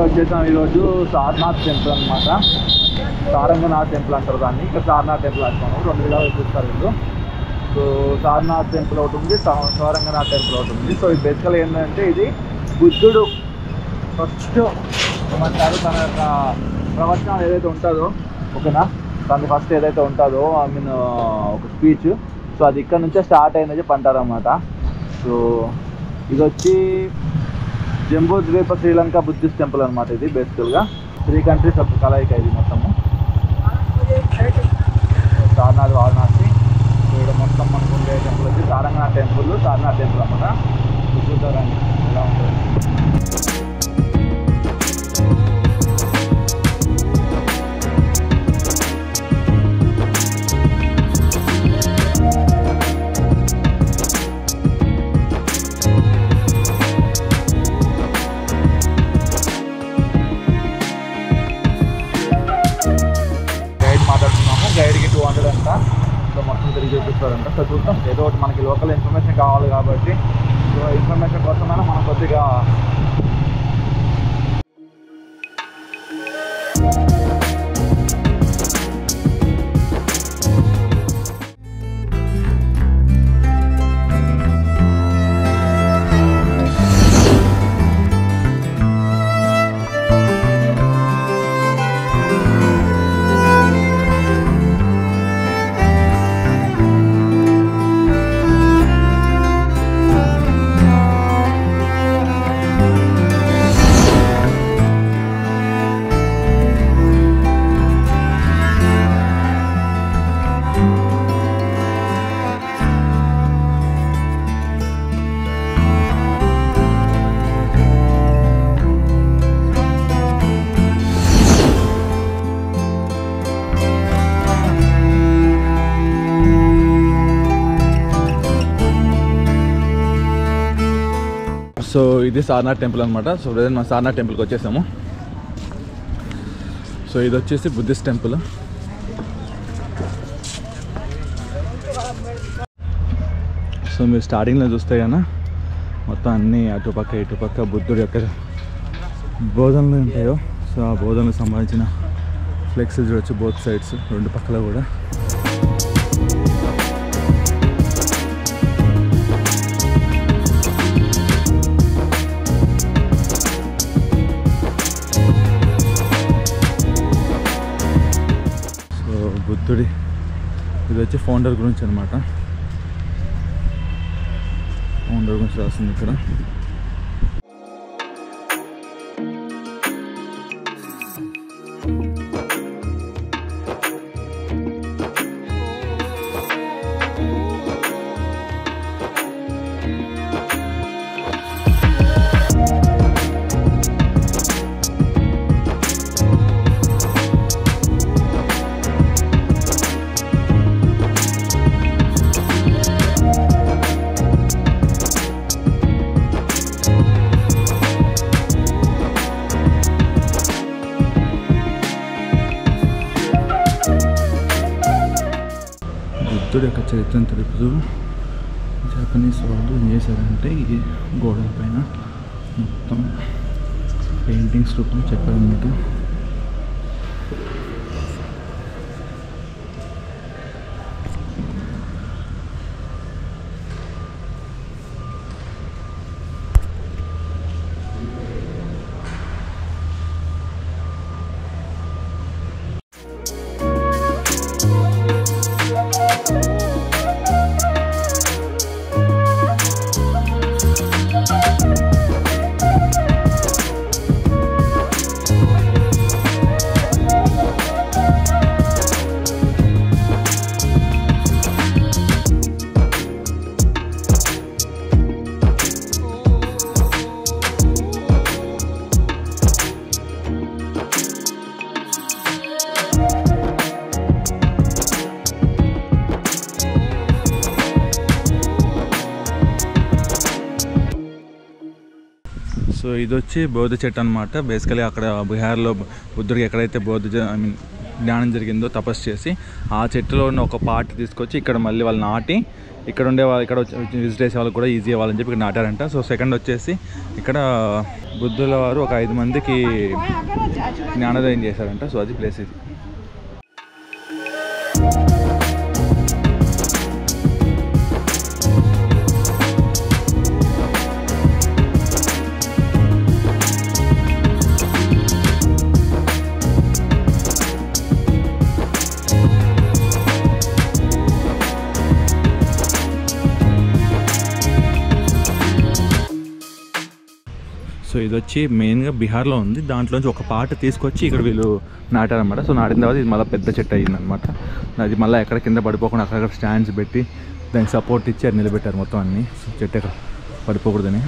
వచ్చేసాం ఈరోజు సారనాథ్ టెంపుల్ అనమాట. సారంగనాథ్ టెంపుల్ అంటారు దాన్ని, ఇక్కడ సారనాథ్ టెంపుల్ అంటాము. రెండు విధాలు చూస్తారు వీళ్ళు. సో సారనాథ్ టెంపుల్ ఒకటి ఉంది, సారంగనాథ్ టెంపుల్ ఒకటి ఉంది. సో ఇది బేసికల్ ఏంటంటే ఇది బుద్ధుడు ఫస్ట్ ఏమంటారు తన యొక్క ప్రవచనం ఏదైతే ఉంటుందో ఓకేనా, తను ఫస్ట్ ఏదైతే ఉంటుందో ఐ మీన్ ఒక స్పీచ్, సో అది ఇక్కడ నుంచే స్టార్ట్ అయిందని చెప్పి అంటారు అనమాట. సో ఇది వచ్చి జంబూద్వీప శ్రీలంక బుద్ధిస్ట్ టెంపుల్ అనమాట. ఇది బేసికల్గా 3 కంట్రీస్ ఒక కలయిక ఇది మొత్తము. సారనాథ్ వారణాసి ఇక్కడ మొత్తం మనకు ఉండే టెంపుల్ వచ్చి సారంగనాథ్ టెంపుల్, సారనాథ్ టెంపుల్ అనమాట. చూద్దారండి ఎలా ఉంటుంది. గైడ్కి 200 అంట. సో మొత్తం తిరిగి చూపిస్తారంట. సో చూద్దాం, ఏదో ఒకటి మనకి లోకల్ ఇన్ఫర్మేషన్ కావాలి కాబట్టి సో ఇన్ఫర్మేషన్ కోసమైనా మనం కొద్దిగా సో ఇది సారనాథ్ టెంపుల్ అనమాట. సో ప్రజెంట్ మనం సారనాథ్ టెంపుల్కి వచ్చేసాము. సో ఇది వచ్చేసి బుద్ధిస్ట్ టెంపుల్. సో మీరు స్టార్టింగ్లో చూస్తే కన్నా మొత్తం అన్నీ అటుపక్క ఇటుపక్క బుద్ధుడి యొక్క బోధనలు ఉంటాయో, సో ఆ బోధనలకు సంబంధించిన ఫ్లెక్స్ చూడొచ్చు బోత్ సైడ్స్, రెండు పక్కల కూడా. బుద్ధుడి ఇది వచ్చి ఫౌండర్ గురించి అనమాట. ఫౌండర్ గురించి రాస్తుంది ఇక్కడ. బుద్ధుడి యొక్క చరిత్రను తెలుపుతూ జపనీస్ వాళ్ళు ఏం చేశారంటే ఈ గోడల పైన మొత్తం పెయింటింగ్స్ రూపంలో చెప్పారన్నమాట. సో ఇది వచ్చి బౌద్ధ చెట్టు అనమాట. బేసికలీ అక్కడ బీహార్లో బుద్ధుడికి ఎక్కడైతే జ్ఞానం జరిగిందో తపస్సు చేసి ఆ చెట్టులో ఉన్న ఒక పార్ట్ తీసుకొచ్చి ఇక్కడ మళ్ళీ వాళ్ళు నాటి ఇక్కడ ఉండే వాళ్ళు ఇక్కడ విజిట్ చేసే వాళ్ళకి కూడా ఈజీ అవ్వాలని చెప్పి ఇక్కడ నాటారంట. సో సెకండ్ వచ్చేసి ఇక్కడ బుద్ధుల వారు ఒక 5 మందికి జ్ఞానోదయం చేశారంట. సో అది ప్లేస్ ఇది. సో ఇది వచ్చి మెయిన్గా బీహార్లో ఉంది. దాంట్లోంచి ఒక పాట తీసుకొచ్చి ఇక్కడ వీళ్ళు నాటారనమాట. సో నాటిన తర్వాత ఇది మళ్ళీ పెద్ద చెట్టు అయ్యిందనమాట. అది మళ్ళీ ఎక్కడ కింద పడిపోకుండా అక్కడక్కడ స్టాండ్స్ పెట్టి దానికి సపోర్ట్ ఇచ్చి అది నిలబెట్టారు మొత్తం అన్నీ. సో చెట్టు ఎక్కడ పడిపోకూడదని.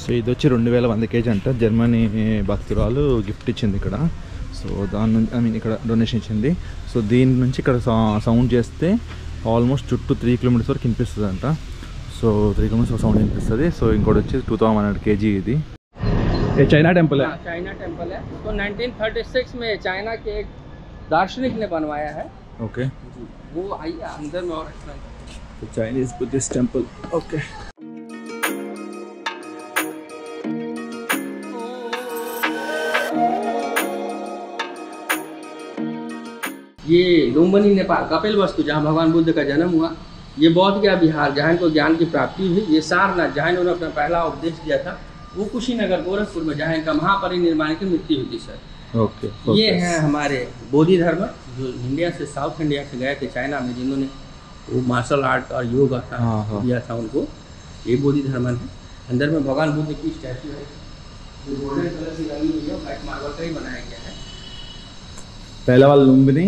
సో ఇది వచ్చి 2100 kg అంట. జర్మనీ భక్తురాలు గిఫ్ట్ ఇచ్చింది ఇక్కడ. సో దాని నుంచి ఇక్కడ డొనేషన్ ఇచ్చింది. సో దీని నుంచి ఇక్కడ సౌండ్ చేస్తే ఆల్మోస్ట్ చుట్టూ 3 kilometers వరకు వినిపిస్తుంది అంట. సో 3 kilometers సౌండ్ వినిపిస్తుంది. సో ఇంకోటి వచ్చి 2100 kg ఇది. ये चाइना टेम्पल है. चाइना टेम्पल है. तो 1936 में चाइना के एक दार्शनिक ने बनवाया है. ओके. वो आइए अंदर में और तो चाइनीज बुद्धिस्ट टेम्पल. ओके. ये लुम्बिनी नेपाल कपिलवस्तु जहाँ भगवान बुद्ध का जन्म हुआ. ये बौद्ध गया बिहार जहाँ इनको ज्ञान की प्राप्ति हुई. ये सारनाथ जहाँ इन्होंने अपना पहला उपदेश दिया था वो कुशीनगर गोरखपुर में जहाँ इनका महापरिनिर्वाण की मृत्यु हुई थी सर. ओके. ये हैं हमारे बोधि धर्म जो इंडिया से साउथ इंडिया से गए थे चाइना में, जिन्होंने वो मार्शल आर्ट और योगा था दिया था उनको. ये बोधि धर्म है. अंदर में भगवान बुद्ध की स्टैचू है जो गोल्डन कलर की रंगी हुई है. ब्लैक मार्बल का ही बनाया गया है. पहला वाला लुम्बिनी,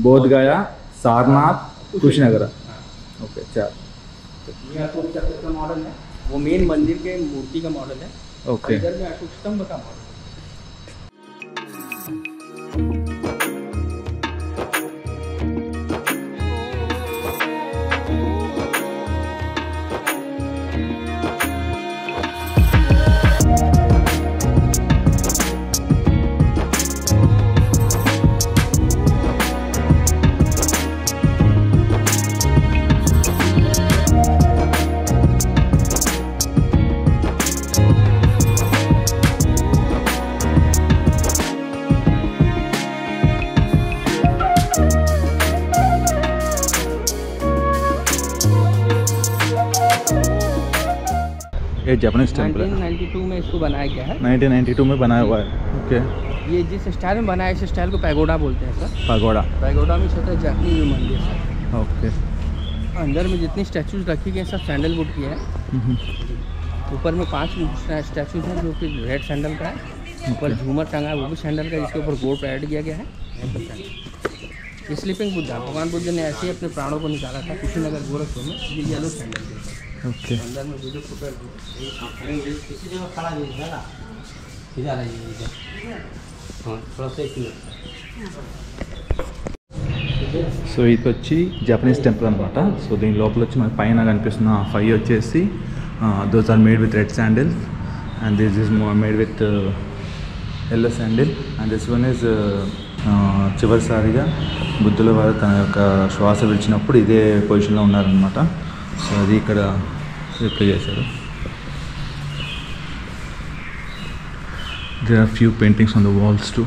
बोध गया, सारनाथ, कुशीनगर. ओके. 4. ये अशोक चक्र का मॉडल है. वो मेन मंदिर के मूर्ति का मॉडल है. ओके. इधर में अशोक स्तंभ का मॉडल है. ये जापानीज टेम्पल है. 1992 में इसको बनाया गया है. 1992 में बनाया हुआ है. ओके. ये जिस स्टाइल में बनाया है इस स्टाइल को पैगोडा बोलते हैं सर. पैगोडा. पैगोडा में छोटा जापानी मंदिर है. ओके. अंदर में जितनी स्टैचूज रखी गई सब सैंडलवुड की है. ऊपर में 5 स्टैचूज हैं जो कि रेड सैंडल का है. ऊपर झूमर टंगा है वो भी सैंडल का, जिसके ऊपर गोल्ड ऐड किया गया है. ये स्लीपिंग बुद्धा, भगवान बुद्ध ने ऐसे ही अपने प्राणों को निकाला था कुशीनगर गोरखपुर में. ये येलो सैंडल के ऊपर. ओके. अंदर में वीडियो फुटेज किसी जगह खड़ा नहीं है ना. सीधा रहिए. हाँ थोड़ा सा एक సో ఇది వచ్చి జపనీస్ టెంపుల్ అనమాట. సో దీని లోపల వచ్చి మనకి పైన కనిపిస్తున్న 5 వచ్చేసి those are made with red sandal and this is made with yellow sandal and this one is చివరిసారిగా బుద్ధుల వారు తన యొక్క శ్వాస విడిచినప్పుడు ఇదే పొజిషన్లో ఉన్నారనమాట. సో అది ఇక్కడ రిప్లై చేశారు. There are few paintings on the walls too.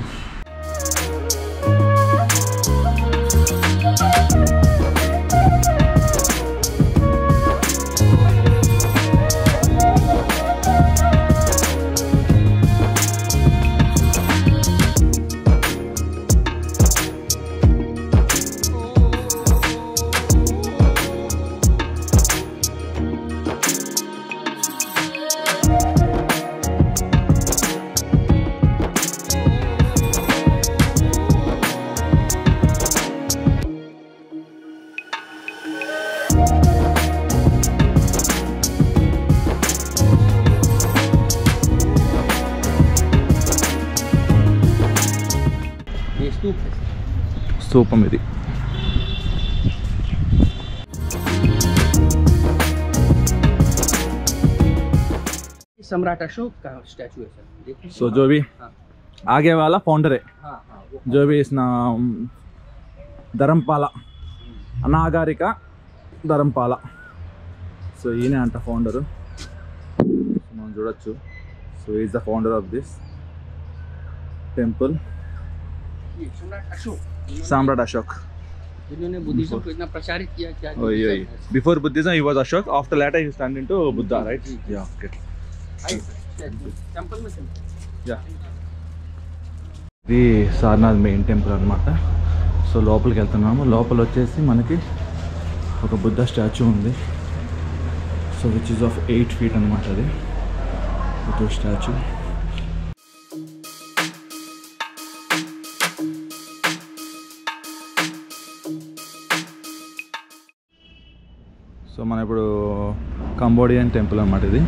स्तूप है। స్తూపం ఇది. सम्राट अशोक का स्टैचू है सर, देखिए। सो जो भी आगे वाला फाउंडर है, हाँ हाँ वो जो भी इस ధరంపాల అనాగరిక ధరంపాల. సో ఈయనే అంట ఫౌండరు, మనం చూడొచ్చు. So is the founder of this temple, ये सम्राट अशोक, సామ్రాట్ అశోక్. जिन्होंने बुद्धिज्म को इतना प्रचारित किया क्या। Before Buddhism he was Ashok, after later he turned into Buddha, right? Yeah, okay. Temple में Yeah. ఇది సారనాథ్ మెయిన్ టెంపుల్ అనమాట. సో లోపలికి వెళ్తున్నాము. లోపల వచ్చేసి మనకి ఒక బుద్ధ స్టాచ్యూ ఉంది. So which is of 8 feet అనమాట. అది బుద్ధ స్టాచ్యూ. సో మన ఇప్పుడు కంబోడియన్ టెంపుల్ అనమాట ఇది.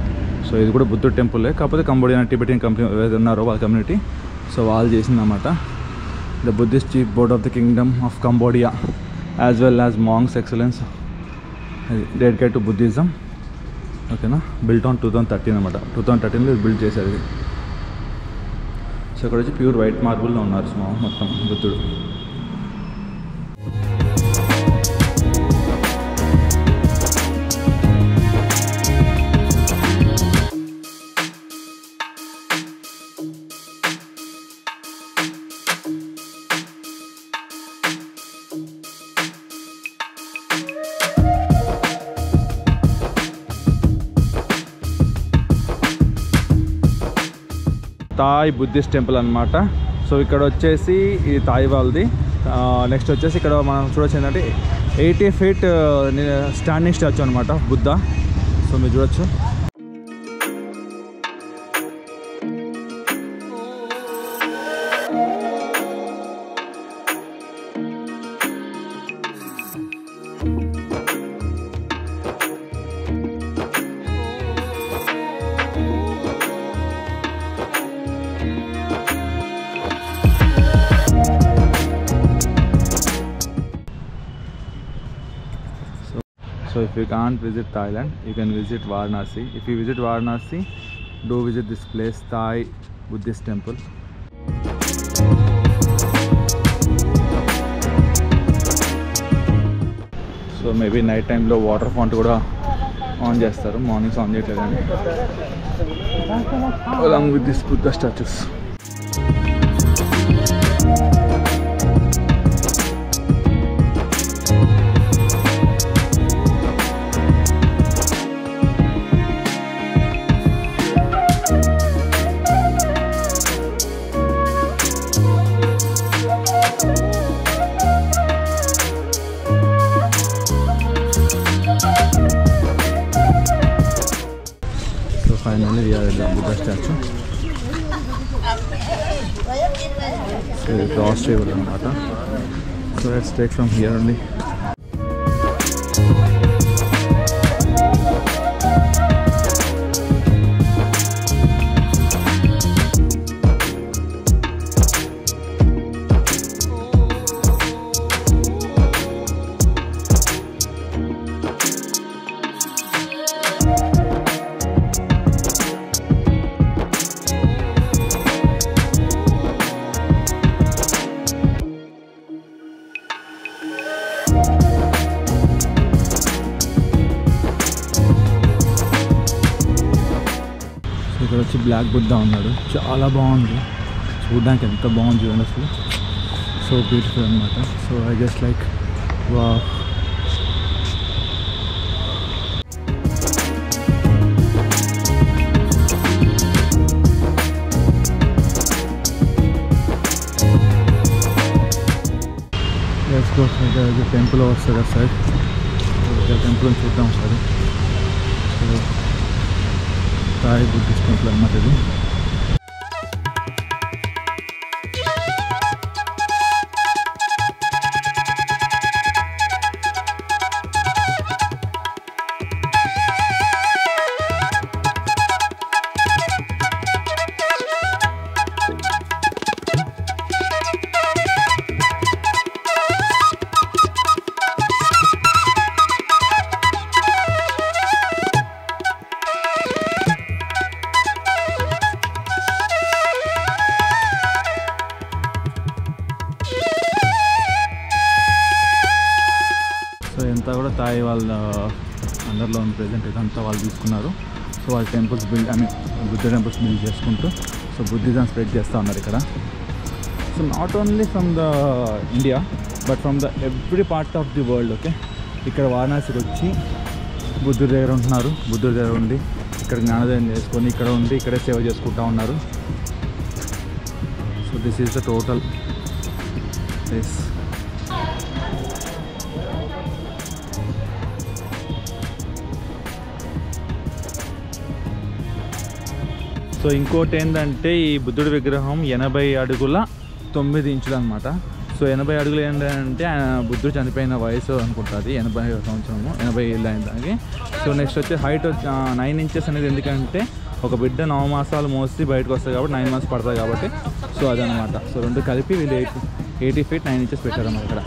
సో ఇది కూడా బుద్ధుడు టెంపులే, కాకపోతే కంబోడియన్ టిబెటియన్ కంపెనీ ఏదైతే ఉన్నారో వాళ్ళ కమ్యూనిటీ, సో వాళ్ళు చేసిందన్నమాట. The Buddhist chief board of the kingdom of Cambodia as well as monks excellence dedicate to Buddhism. ఓకేనా, బిల్ట్ ఆన్ 2013 అనమాట. 2013లో బిల్డ్ చేశారు ఇది. సో ఇక్కడ వచ్చి ప్యూర్ వైట్ మార్బుల్లో ఉన్నారు మొత్తం బుద్ధుడు. థాయ్ బుద్ధిస్ట్ టెంపుల్ అనమాట. సో ఇక్కడ వచ్చేసి ఇది థాయ్ వాళ్ళది. నెక్స్ట్ వచ్చేసి ఇక్కడ మనం చూడొచ్చు ఏంటంటే 80 feet స్టాండింగ్ స్టాచ్యూ అనమాట బుద్ధ. సో మీరు చూడొచ్చు. So if you can't visit Thailand, you can visit Varanasi. If you visit Varanasi, do visit this place, Thai Buddhist temple. So maybe night time lo water font kuda on chestaru, mornings on cheyaledu along with this Buddha statues. Finally we are at the Buddha statue. So it's cross table anamata. So let's take from here only. ఇక్కడ వచ్చి black Buddha ఉన్నాడు, చాలా బాగుంది చూడడానికి, ఎంత బాగుంది చూడండి అసలు. సో బ్యూటిఫుల్ అనమాట. So I just like wow. Let's go. Temple వస్తుంది కదా సైడ్, టెంపుల్ చూద్దాం ఒకసారి. సో థాయ్ బుద్ధిస్ట్ టెంపుల్ అన్నమాట ఇది. ఇదంతా కూడా తాయి వాళ్ళ అండర్లో ఉంది ప్రెజెంట్. ఇదంతా వాళ్ళు తీసుకున్నారు. సో వాళ్ళ టెంపుల్స్ బుద్ధ టెంపుల్స్ బిల్డ్ చేసుకుంటూ సో బుద్ధిజం స్ప్రెడ్ చేస్తూ ఉన్నారు ఇక్కడ. So not only from the India but from the every part of the world. Okay, ఇక్కడ వారణాసికి వచ్చి బుద్ధుడి దగ్గర ఉంటున్నారు. బుద్ధుడి దగ్గర ఉండి ఇక్కడ జ్ఞానోదయం చేసుకొని ఇక్కడ ఉండి ఇక్కడే సేవ చేసుకుంటూ ఉన్నారు. So this is the total place. So ఇంకోటి ఏంటంటే ఈ బుద్ధుడి విగ్రహం 80 అడుగుల 9 ఇంచులు అనమాట. సో 80 అడుగులు ఏంటంటే బుద్ధుడు చనిపోయిన వయసు అనుకుంటుంది 80 సంవత్సరము, 80 ఏళ్ళు అయిన దానికి. సో నెక్స్ట్ వచ్చి హైట్ 9 ఇంచెస్ అనేది ఎందుకంటే ఒక బిడ్డ 9 మాసాలు మోసి బయటకు వస్తుంది కాబట్టి 9 మంత్స్ పడుతుంది కాబట్టి. సో అదనమాట. సో రెండు కలిపి వీళ్ళు 80 feet 9 inches పెట్టారన్నమాట ఇక్కడ.